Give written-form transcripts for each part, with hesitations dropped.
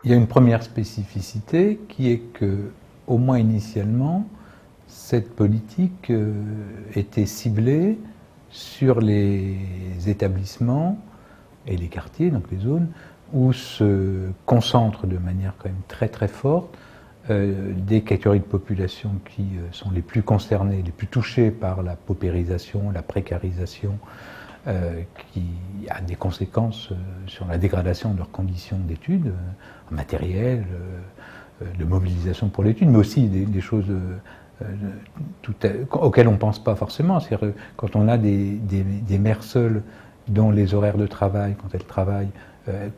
il y a une première spécificité qui est que, au moins initialement, cette politique était ciblée sur les établissements et les quartiers, donc les zones, où se concentrent de manière quand même très très forte des catégories de population qui sont les plus concernées, les plus touchées par la paupérisation, la précarisation, qui a des conséquences sur la dégradation de leurs conditions d'études, matérielles, de mobilisation pour l'étude, mais aussi des choses auxquelles on ne pense pas forcément. C'est-à-dire quand on a des mères seules dont les horaires de travail, quand elles travaillent,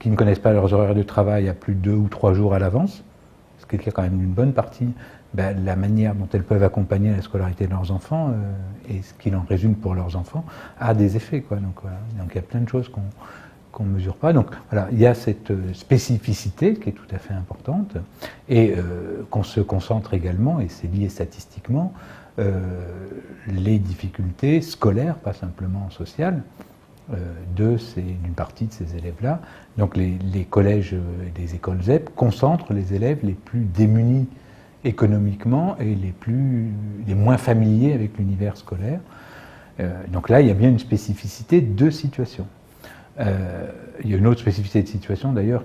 qui ne connaissent pas leurs horaires de travail à plus de 2 ou 3 jours à l'avance, ce qui est quand même une bonne partie, la manière dont elles peuvent accompagner la scolarité de leurs enfants et ce qu'il en résulte pour leurs enfants a des effets, quoi. Donc, voilà. Donc il y a plein de choses qu'on ne mesure pas. Donc voilà, il y a cette spécificité qui est tout à fait importante et qu'on se concentre également, et c'est lié statistiquement, les difficultés scolaires, pas simplement sociales, d'une partie de ces élèves-là. Donc les collèges et les écoles ZEP concentrent les élèves les plus démunis économiquement et les moins familiers avec l'univers scolaire. Donc là, il y a bien une spécificité de situation. Il y a une autre spécificité de situation d'ailleurs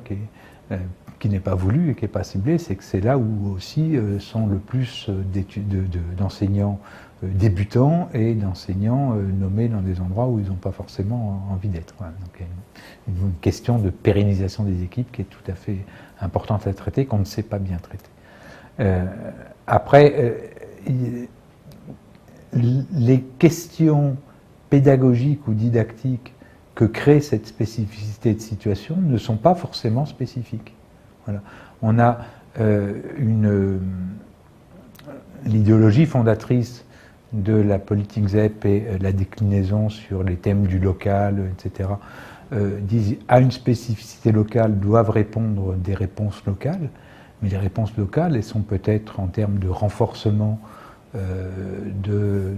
qui n'est pas voulue et qui n'est pas ciblée, c'est que c'est là où aussi sont le plus d'enseignants débutants et d'enseignants nommés dans des endroits où ils n'ont pas forcément envie d'être. Voilà. Donc il y a une question de pérennisation des équipes qui est tout à fait importante à traiter, qu'on ne sait pas bien traiter. Après, les questions pédagogiques ou didactiques que crée cette spécificité de situation ne sont pas forcément spécifiques. Voilà. On a l'idéologie fondatrice de la politique ZEP et la déclinaison sur les thèmes du local, etc., disent à une spécificité locale doivent répondre des réponses locales, mais les réponses locales, elles sont peut-être en termes de renforcement,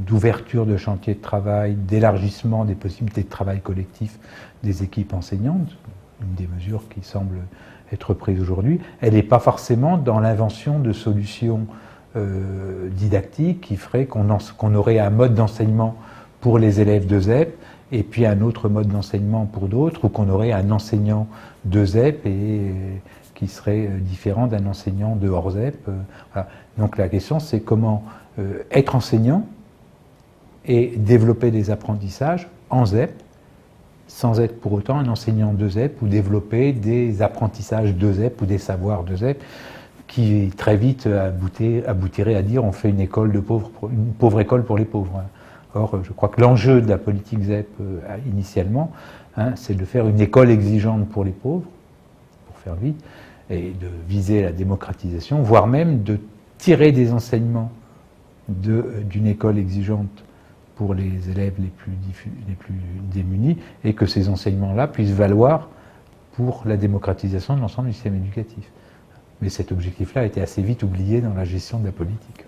d'ouverture de chantiers de travail, d'élargissement des possibilités de travail collectif des équipes enseignantes, une des mesures qui semble être prise aujourd'hui. Elle n'est pas forcément dans l'invention de solutions didactiques qui ferait qu'on aurait un mode d'enseignement pour les élèves de ZEP et puis un autre mode d'enseignement pour d'autres, ou qu'on aurait un enseignant de ZEP et qui serait différent d'un enseignant de hors ZEP. Voilà. Donc la question, c'est comment être enseignant et développer des apprentissages en ZEP, sans être pour autant un enseignant de ZEP, ou développer des apprentissages de ZEP ou des savoirs de ZEP, qui très vite aboutirait à dire on fait une pauvre école pour les pauvres. Or, je crois que l'enjeu de la politique ZEP initialement, c'est de faire une école exigeante pour les pauvres, pour faire vite, et de viser la démocratisation, voire même de tirer des enseignements d'une école exigeante pour les élèves les plus démunis, et que ces enseignements-là puissent valoir pour la démocratisation de l'ensemble du système éducatif. Mais cet objectif-là a été assez vite oublié dans la gestion de la politique.